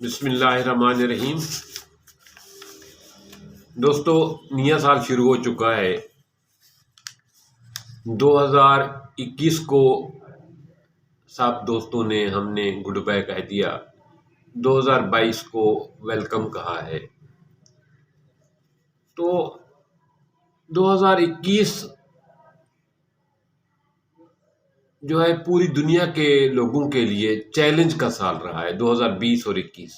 بسم اللہ الرحمن الرحیم۔ دوستو، نیا سال شروع ہو چکا ہے۔ 2021 کو سب دوستوں نے ہم نے گڈ بائی کہہ دیا، 2022 کو ویلکم کہا ہے۔ تو 2021 جو ہے پوری دنیا کے لوگوں کے لیے چیلنج کا سال رہا ہے۔ 2020 اور 21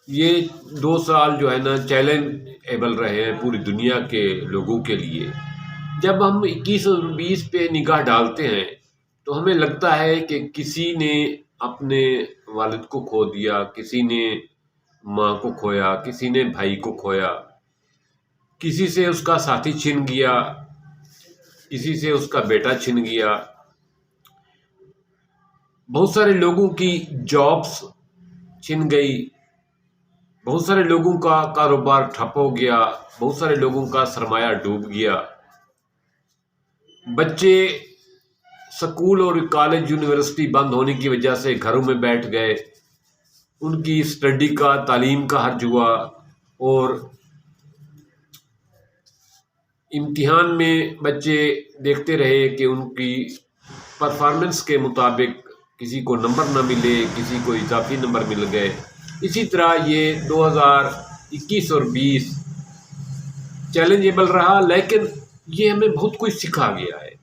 یہ 2 سال جو ہے نا چیلنج ایبل رہے ہیں پوری دنیا کے لوگوں کے لیے۔ جب ہم 21 اور 20 پہ نگاہ ڈالتے ہیں تو ہمیں لگتا ہے کہ کسی نے اپنے والد کو کھو دیا، کسی نے ماں کو کھویا، کسی نے بھائی کو کھویا، کسی سے اس کا ساتھی چھن گیا، کسی سے اس کا بیٹا چھن گیا۔ بہت سارے لوگوں کی جابس چھن گئی، بہت سارے لوگوں کا کاروبار ٹھپ ہو گیا، بہت سارے لوگوں کا سرمایہ ڈوب گیا۔ بچے سکول اور کالج یونیورسٹی بند ہونے کی وجہ سے گھروں میں بیٹھ گئے، ان کی اسٹڈی کا، تعلیم کا حرج ہوا، اور امتحان میں بچے دیکھتے رہے کہ ان کی پرفارمنس کے مطابق کسی کو نمبر نہ ملے، کسی کو اضافی نمبر مل گئے۔ اسی طرح یہ 2021 اور 20 چیلنجیبل رہا، لیکن یہ ہمیں بہت کچھ سکھا گیا ہے۔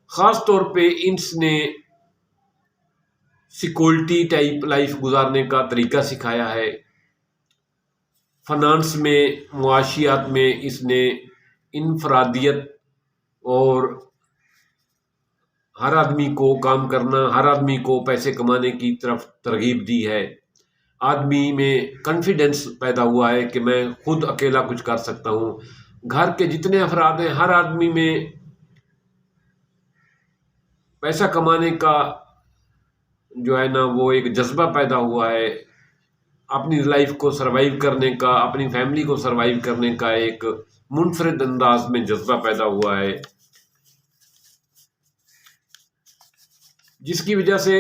خاص طور پہ اس نے سیکورٹی ٹائپ لائف گزارنے کا طریقہ سکھایا ہے۔ فنانس میں، معاشیات میں اس نے انفرادیت اور ہر آدمی کو کام کرنا، ہر آدمی کو پیسے کمانے کی طرف ترغیب دی ہے۔ آدمی میں کانفیڈنس پیدا ہوا ہے کہ میں خود اکیلا کچھ کر سکتا ہوں۔ گھر کے جتنے افراد ہیں ہر آدمی میں پیسہ کمانے کا جو ہے نا وہ ایک جذبہ پیدا ہوا ہے، اپنی لائف کو سروائیو کرنے کا، اپنی فیملی کو سروائیو کرنے کا ایک منفرد انداز میں جذبہ پیدا ہوا ہے، جس کی وجہ سے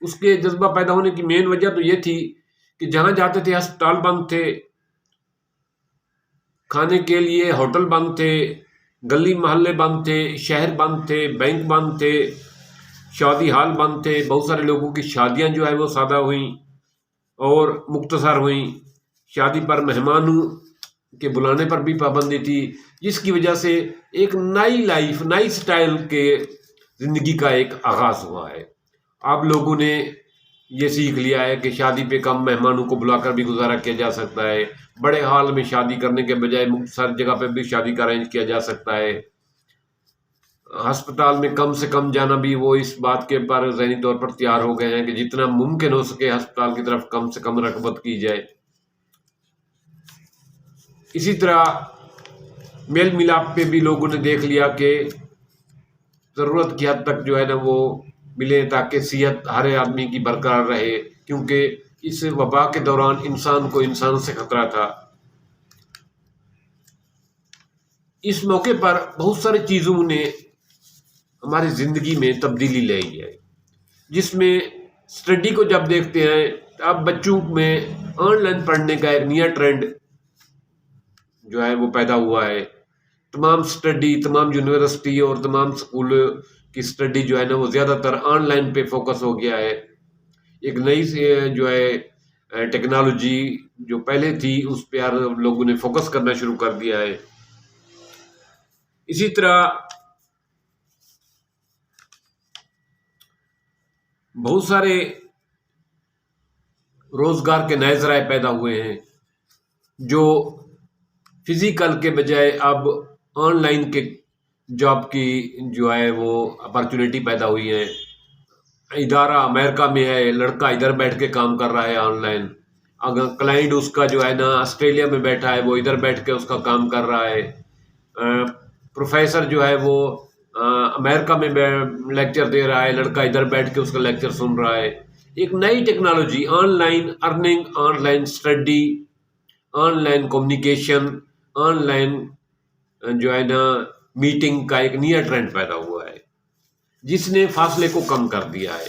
اس کے جذبہ پیدا ہونے کی مین وجہ تو یہ تھی کہ جہاں جاتے تھے ہسپتال بند تھے، کھانے کے لیے ہوٹل بند تھے، گلی محلے بند تھے، شہر بند تھے، بینک بند تھے، شادی ہال بند تھے۔ بہت سارے لوگوں کی شادیاں جو ہے وہ سادہ ہوئیں اور مختصر ہوئیں۔ شادی پر مہمانوں کے بلانے پر بھی پابندی تھی، جس کی وجہ سے ایک نئی لائف، نئی سٹائل کے زندگی کا ایک آغاز ہوا ہے۔ اب لوگوں نے یہ سیکھ لیا ہے کہ شادی پہ کم مہمانوں کو بلا کر بھی گزارا کیا جا سکتا ہے، بڑے ہال میں شادی کرنے کے بجائے مختصر جگہ پہ بھی شادی کا ارینج کیا جا سکتا ہے۔ ہسپتال میں کم سے کم جانا بھی وہ اس بات کے پر ذہنی طور پر تیار ہو گئے ہیں کہ جتنا ممکن ہو سکے ہسپتال کی طرف کم سے کم رغبت کی جائے۔ اسی طرح میل ملاپ پہ بھی لوگوں نے دیکھ لیا کہ ضرورت کی حد تک جو ہے نا وہ ملے تاکہ صحت ہر آدمی کی برقرار رہے، کیونکہ اس وبا کے دوران انسان کو انسان سے خطرہ تھا۔ اس موقع پر بہت ساری چیزوں نے ہماری زندگی میں تبدیلی لائی ہے، جس میں اسٹڈی کو جب دیکھتے ہیں اب بچوں میں آن لائن پڑھنے کا ایک نیا ٹرینڈ جو ہے وہ پیدا ہوا ہے۔ تمام اسٹڈی، تمام یونیورسٹی اور تمام اسکول کی اسٹڈی جو ہے نا وہ زیادہ تر آن لائن پہ فوکس ہو گیا ہے۔ ایک نئی جو ہے ٹیکنالوجی جو پہلے تھی اس پہ لوگوں نے فوکس کرنا شروع کر دیا ہے۔ اسی طرح بہت سارے روزگار کے نئے ذرائع پیدا ہوئے ہیں، جو فزیکل کے بجائے اب آن لائن کے جاب کی جو ہے وہ اپرچونیٹی پیدا ہوئی ہے۔ ادارہ امریکہ میں ہے، لڑکا ادھر بیٹھ کے کام کر رہا ہے آن لائن، اگر کلائنٹ اس کا جو ہے نا آسٹریلیا میں بیٹھا ہے وہ ادھر بیٹھ کے اس کا کام کر رہا ہے۔ پروفیسر جو ہے وہ امریکہ میں لیکچر دے رہا ہے، لڑکا ادھر بیٹھ کے اس کا لیکچر سن رہا ہے۔ ایک نئی technology, on line earning, on line study, on line communication, on line جو ہے نا میٹنگ کا ایک نیا ٹرینڈ پیدا ہوا ہے، جس نے فاصلے کو کم کر دیا ہے۔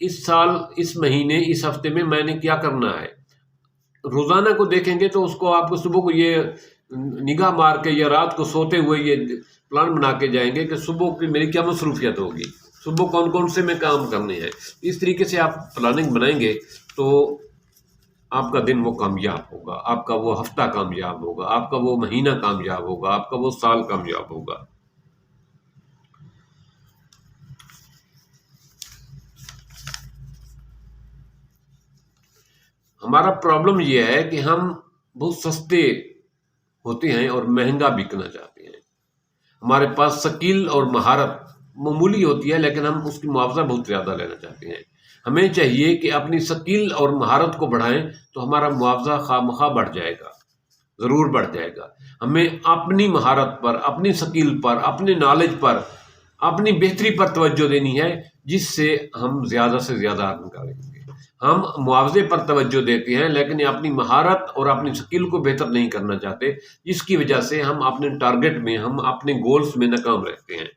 اس سال، اس مہینے، اس ہفتے میں نے کیا کرنا ہے۔ روزانہ کو دیکھیں گے تو اس کو آپ کو صبح کو یہ نگاہ مار کے یا رات کو سوتے ہوئے یہ پلان بنا کے جائیں گے کہ صبح کی میری کیا مصروفیت ہوگی، صبح کون کون سے میں کام کرنے ہیں۔ اس طریقے سے آپ پلاننگ بنائیں گے تو آپ کا دن وہ کامیاب ہوگا، آپ کا وہ ہفتہ کامیاب ہوگا، آپ کا وہ مہینہ کامیاب ہوگا، آپ کا وہ سال کامیاب ہوگا۔ ہمارا پرابلم یہ ہے کہ ہم بہت سستے ہوتے ہیں اور مہنگا بکنا چاہتے ہیں۔ ہمارے پاس سکل اور مہارت معمولی ہوتی ہے لیکن ہم اس کی معاوضہ بہت زیادہ لینا چاہتے ہیں۔ ہمیں چاہیے کہ اپنی سکل اور مہارت کو بڑھائیں تو ہمارا معاوضہ خواہ مخواہ بڑھ جائے گا، ضرور بڑھ جائے گا۔ ہمیں اپنی مہارت پر، اپنی سکل پر، اپنے نالج پر، اپنی بہتری پر توجہ دینی ہے، جس سے ہم زیادہ سے زیادہ ارن کریں گے۔ ہم معاوضے پر توجہ دیتے ہیں لیکن اپنی مہارت اور اپنی سکل کو بہتر نہیں کرنا چاہتے، جس کی وجہ سے ہم اپنے ٹارگٹ میں، ہم اپنے گولز میں ناکام رہتے ہیں۔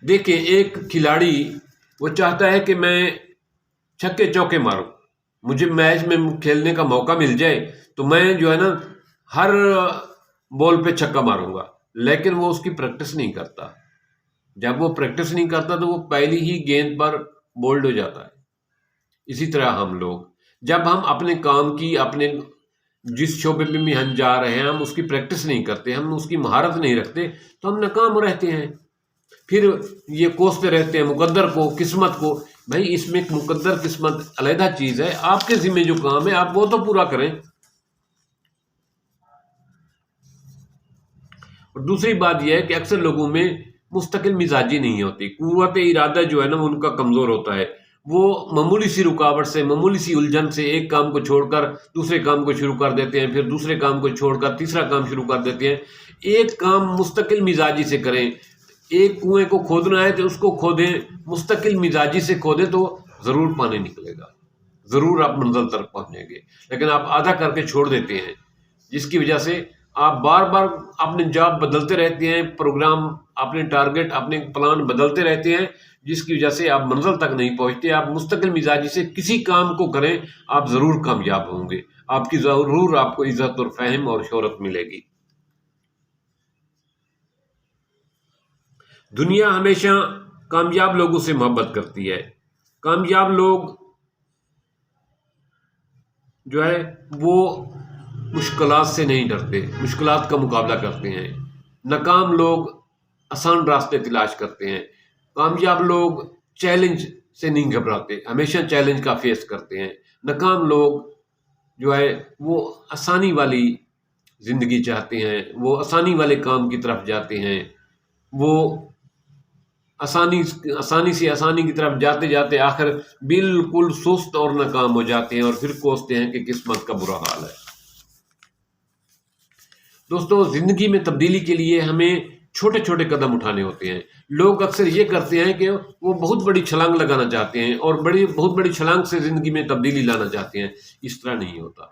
دیکھیں، ایک کھلاڑی وہ چاہتا ہے کہ میں چھکے چوکے ماروں، مجھے میچ میں کھیلنے کا موقع مل جائے تو میں جو ہے نا ہر بال پہ چھکا ماروں گا، لیکن وہ اس کی پریکٹس نہیں کرتا۔ جب وہ پریکٹس نہیں کرتا تو وہ پہلی ہی گیند پر بولڈ ہو جاتا ہے۔ اسی طرح ہم لوگ جب ہم اپنے کام کی، اپنے جس شعبے میں ہم جا رہے ہیں، ہم اس کی پریکٹس نہیں کرتے، ہم اس کی مہارت نہیں رکھتے تو ہم ناکام رہتے ہیں۔ پھر یہ کوستے رہتے ہیں مقدر کو، قسمت کو۔ بھائی اس میں مقدر قسمت علیحدہ چیز ہے، آپ کے ذمہ جو کام ہے آپ وہ تو پورا کریں۔ اور دوسری بات یہ ہے کہ اکثر لوگوں میں مستقل مزاجی نہیں ہوتی، قوت ارادہ جو ہے نا ان کا کمزور ہوتا ہے۔ وہ معمولی سی رکاوٹ سے، معمولی سی الجھن سے ایک کام کو چھوڑ کر دوسرے کام کو شروع کر دیتے ہیں، پھر دوسرے کام کو چھوڑ کر تیسرا کام شروع کر دیتے ہیں۔ ایک کام مستقل مزاجی سے کریں، ایک کنویں کو کھودنا ہے تو اس کو کھودیں، مستقل مزاجی سے کھودیں تو ضرور پانی نکلے گا، ضرور آپ منزل تک پہنچیں گے۔ لیکن آپ آدھا کر کے چھوڑ دیتے ہیں، جس کی وجہ سے آپ بار بار اپنے جاب بدلتے رہتے ہیں، پروگرام، اپنے ٹارگٹ، اپنے پلان بدلتے رہتے ہیں، جس کی وجہ سے آپ منزل تک نہیں پہنچتے۔ آپ مستقل مزاجی سے کسی کام کو کریں، آپ ضرور کامیاب ہوں گے، آپ کی ضرور آپ کو عزت اور فہم اور شہرت ملے گی۔ دنیا ہمیشہ کامیاب لوگوں سے محبت کرتی ہے۔ کامیاب لوگ جو ہے وہ مشکلات سے نہیں ڈرتے، مشکلات کا مقابلہ کرتے ہیں۔ ناکام لوگ آسان راستے تلاش کرتے ہیں۔ کامیاب لوگ چیلنج سے نہیں گھبراتے، ہمیشہ چیلنج کا فیس کرتے ہیں۔ ناکام لوگ جو ہے وہ آسانی والی زندگی چاہتے ہیں، وہ آسانی والے کام کی طرف جاتے ہیں، وہ آسانی سے آسانی کی طرف جاتے جاتے آخر بالکل سست اور ناکام ہو جاتے ہیں اور پھر کوستے ہیں کہ قسمت کا برا حال ہے۔ دوستو، زندگی میں تبدیلی کے لیے ہمیں چھوٹے چھوٹے قدم اٹھانے ہوتے ہیں۔ لوگ اکثر یہ کرتے ہیں کہ وہ بہت بڑی چھلانگ لگانا چاہتے ہیں اور بہت بڑی چھلانگ سے زندگی میں تبدیلی لانا چاہتے ہیں۔ اس طرح نہیں ہوتا۔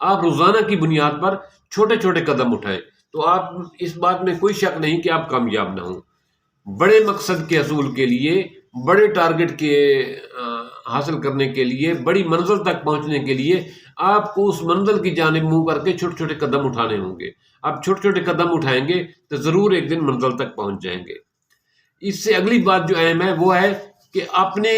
آپ روزانہ کی بنیاد پر چھوٹے چھوٹے قدم اٹھائیں تو آپ اس بات میں کوئی شک نہیں کہ آپ کامیاب نہ ہوں۔ بڑے مقصد کے حصول کے لیے، بڑے ٹارگٹ کے حاصل کرنے کے لیے، بڑی منزل تک پہنچنے کے لیے آپ کو اس منزل کی جانب منہ کر کے چھوٹے چھوٹے قدم اٹھانے ہوں گے۔ آپ چھوٹے چھوٹے قدم اٹھائیں گے تو ضرور ایک دن منزل تک پہنچ جائیں گے۔ اس سے اگلی بات جو اہم ہے وہ ہے کہ اپنے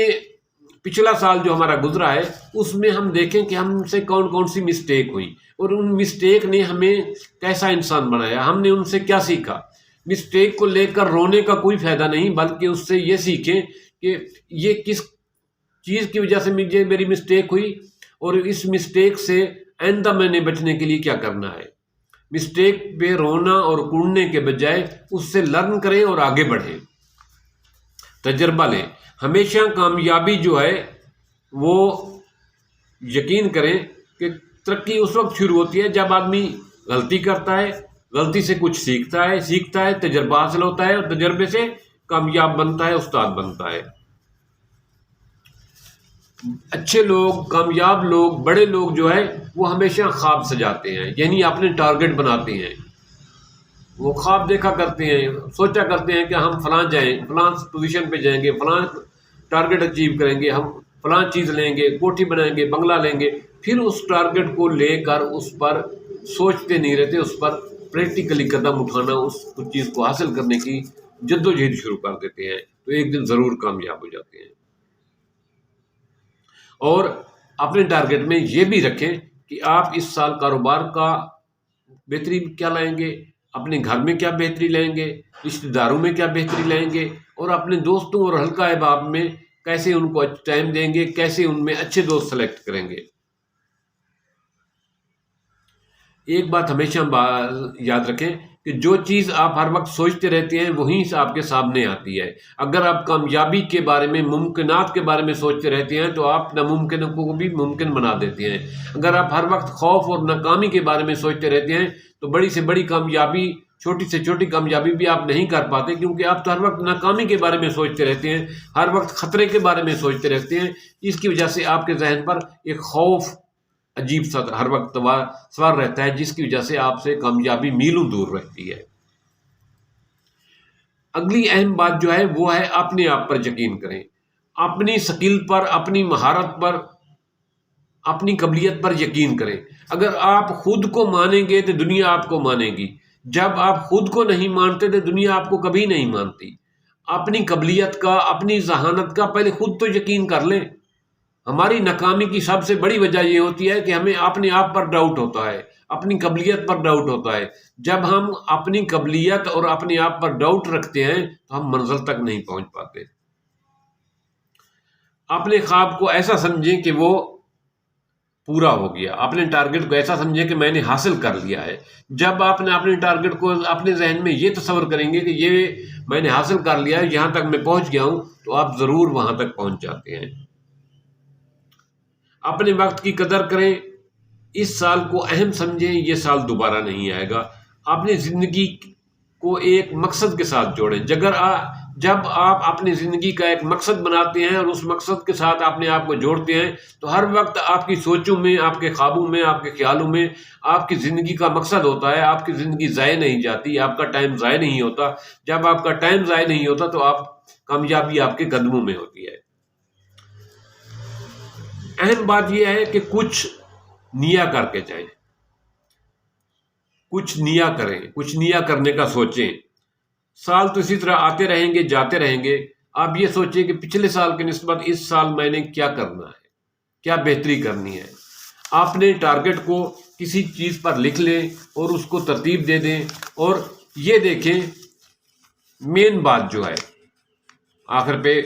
پچھلا سال جو ہمارا گزرا ہے اس میں ہم دیکھیں کہ ہم سے کون کون سی مسٹیک ہوئی اور ان مسٹیک نے ہمیں کیسا انسان بنایا، ہم نے ان سے کیا سیکھا۔ مسٹیک کو لے کر رونے کا کوئی فائدہ نہیں، بلکہ اس سے یہ سیکھیں کہ یہ کس چیز کی وجہ سے میری مسٹیک ہوئی اور اس مسٹیک سے آئندہ میں نے بچنے کے لیے کیا کرنا ہے۔ مسٹیک پہ رونا اور کوڑنے کے بجائے اس سے لرن کریں اور آگے بڑھیں، تجربہ لیں۔ ہمیشہ کامیابی جو ہے وہ یقین کریں کہ ترقی اس وقت شروع ہوتی ہے جب آدمی غلطی کرتا ہے، غلطی سے کچھ سیکھتا ہے، تجربہ حاصل ہوتا ہے اور تجربے سے کامیاب بنتا ہے، استاد بنتا ہے۔ اچھے لوگ، کامیاب لوگ، بڑے لوگ جو ہے وہ ہمیشہ خواب سجاتے ہیں، یعنی اپنے ٹارگٹ بناتے ہیں۔ وہ خواب دیکھا کرتے ہیں، سوچا کرتے ہیں کہ ہم فلاں جائیں، فلاں پوزیشن پہ جائیں گے، فلاں ٹارگیٹ اچیو کریں گے، ہم فلاں چیز لیں گے، کوٹھی بنائیں گے، بنگلہ لیں گے، پھر اس ٹارگیٹ کو لے کر اس پر سوچتے نہیں رہتے، اس پر پریکٹیکلی قدم اٹھانا، اس چیز کو حاصل کرنے کی جدوجہد شروع کر دیتے ہیں، تو ایک دن ضرور کامیاب ہو جاتے ہیں۔ اور اپنے ٹارگیٹ میں یہ بھی رکھیں کہ آپ اس سال کاروبار کا بہتری کیا لائیں گے، اپنے گھر میں کیا بہتری لائیں گے، رشتہ داروں میں کیا بہتری لائیں گے، اور اپنے دوستوں اور حلقہ احباب میں کیسے ان کو ٹائم دیں گے، کیسے ان میں اچھے دوست سلیکٹ کریں گے۔ ایک بات ہمیشہ یاد رکھیں کہ جو چیز آپ ہر وقت سوچتے رہتے ہیں وہیں سے آپ کے سامنے آتی ہے۔ اگر آپ کامیابی کے بارے میں، ممکنات کے بارے میں سوچتے رہتے ہیں تو آپ ناممکن کو بھی ممکن بنا دیتے ہیں۔ اگر آپ ہر وقت خوف اور ناکامی کے بارے میں سوچتے رہتے ہیں تو بڑی سے بڑی کامیابی، چھوٹی سے چھوٹی کامیابی بھی آپ نہیں کر پاتے، کیونکہ آپ تو ہر وقت ناکامی کے بارے میں سوچتے رہتے ہیں، ہر وقت خطرے کے بارے میں سوچتے رہتے ہیں۔ اس کی وجہ سے آپ کے ذہن پر ایک خوف عجیب سا ہر وقت سوار رہتا ہے، جس کی وجہ سے آپ سے کامیابی میلوں دور رہتی ہے۔ اگلی اہم بات جو ہے وہ ہے اپنے آپ پر یقین کریں، اپنی سکل پر، اپنی مہارت پر، اپنی قابلیت پر یقین کریں۔ اگر آپ خود کو مانیں گے تو دنیا آپ کو مانے گی، جب آپ خود کو نہیں مانتے تو دنیا آپ کو کبھی نہیں مانتی۔ اپنی قابلیت کا، اپنی ذہانت کا پہلے خود تو یقین کر لیں۔ ہماری ناکامی کی سب سے بڑی وجہ یہ ہوتی ہے کہ ہمیں اپنے آپ پر ڈاؤٹ ہوتا ہے، اپنی قابلیت پر ڈاؤٹ ہوتا ہے۔ جب ہم اپنی قابلیت اور اپنے آپ پر ڈاؤٹ رکھتے ہیں تو ہم منزل تک نہیں پہنچ پاتے۔ اپنے خواب کو ایسا سمجھیں کہ وہ پورا ہو گیا، اپنے ٹارگیٹ کو ایسا سمجھیں کہ میں نے حاصل کر لیا ہے۔ جب آپ نے اپنے ٹارگیٹ کو اپنے ذہن میں یہ تصور کریں گے کہ یہ میں نے حاصل کر لیا ہے، یہاں تک میں پہنچ گیا ہوں، تو آپ ضرور وہاں تک پہنچ جاتے ہیں۔ اپنے وقت کی قدر کریں، اس سال کو اہم سمجھیں، یہ سال دوبارہ نہیں آئے گا۔ اپنی زندگی کو ایک مقصد کے ساتھ جوڑیں۔ جب آپ اپنی زندگی کا ایک مقصد بناتے ہیں اور اس مقصد کے ساتھ اپنے آپ کو جوڑتے ہیں تو ہر وقت آپ کی سوچوں میں، آپ کے خوابوں میں، آپ کے خیالوں میں آپ کی زندگی کا مقصد ہوتا ہے۔ آپ کی زندگی ضائع نہیں جاتی، آپ کا ٹائم ضائع نہیں ہوتا۔ جب آپ کا ٹائم ضائع نہیں ہوتا تو کامیابی آپ کے قدموں میں ہوتی ہے۔ اہم بات یہ ہے کہ کچھ نیا کر کے جائیں، کچھ نیا کریں، کچھ نیا کرنے کا سوچیں۔ سال تو اسی طرح آتے رہیں گے، جاتے رہیں گے۔ آپ یہ سوچیں کہ پچھلے سال کی نسبت اس سال میں نے کیا کرنا ہے، کیا بہتری کرنی ہے۔ آپ نے ٹارگیٹ کو کسی چیز پر لکھ لیں اور اس کو ترتیب دے دیں، اور یہ دیکھیں مین بات جو ہے آخر پہ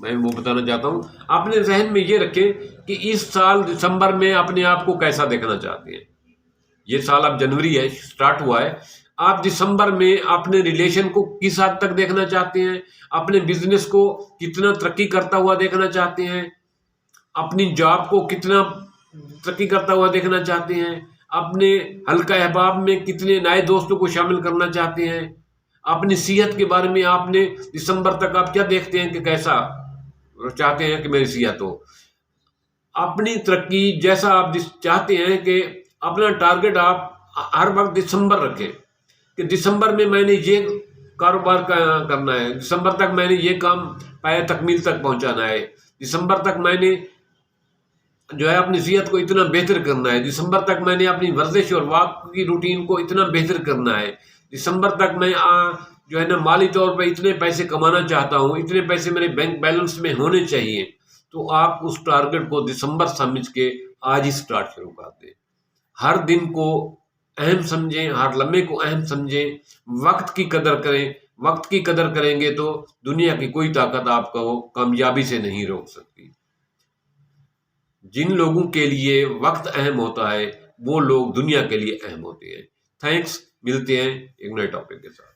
میں وہ بتانا چاہتا ہوں، اپنے ذہن میں یہ رکھیں کہ اس سال دسمبر میں اپنے آپ کو کیسا دیکھنا چاہتے ہیں۔ یہ سال اب جنوری ہے، سٹارٹ ہوا ہے، آپ دسمبر میں اپنے ریلیشن کو کس حد تک دیکھنا چاہتے ہیں، اپنے بزنس کو کتنا ترقی کرتا ہوا دیکھنا چاہتے ہیں، اپنی جاب کو کتنا ترقی کرتا ہوا دیکھنا چاہتے ہیں، اپنے حلقہ احباب میں کتنے نئے دوستوں کو شامل کرنا چاہتے ہیں، اپنی صحت کے بارے میں آپ نے دسمبر تک آپ کیا دیکھتے ہیں کہ کیسا چاہتے ہیں کہ میری صحت ہو۔ اپنی ترقی جیسا آپ چاہتے ہیں کہ اپنا ٹارگیٹ آپ ہر وقت دسمبر رکھیں کہ دسمبر میں میں نے یہ کاروبار کرنا ہے، دسمبر تک میں نے یہ کام پایہ تکمیل تک پہنچانا ہے، دسمبر تک میں نے جو ہے اپنی صحت کو اتنا بہتر کرنا ہے، دسمبر تک میں نے اپنی ورزش اور واک کی روٹین کو اتنا بہتر کرنا ہے، دسمبر تک میں جو ہے نا مالی طور پہ اتنے پیسے کمانا چاہتا ہوں، اتنے پیسے میرے بینک بیلنس میں ہونے چاہیے۔ تو آپ اس ٹارگیٹ کو دسمبر سمجھ کے آج ہی سٹارٹ شروع کر دیں۔ ہر دن کو اہم سمجھیں، ہر لمحے کو اہم سمجھیں، وقت کی قدر کریں۔ وقت کی قدر کریں گے تو دنیا کی کوئی طاقت آپ کو کامیابی سے نہیں روک سکتی۔ جن لوگوں کے لیے وقت اہم ہوتا ہے وہ لوگ دنیا کے لیے اہم ہوتے ہیں۔ تھینکس، ملتے ہیں ایک نئے ٹاپک کے ساتھ۔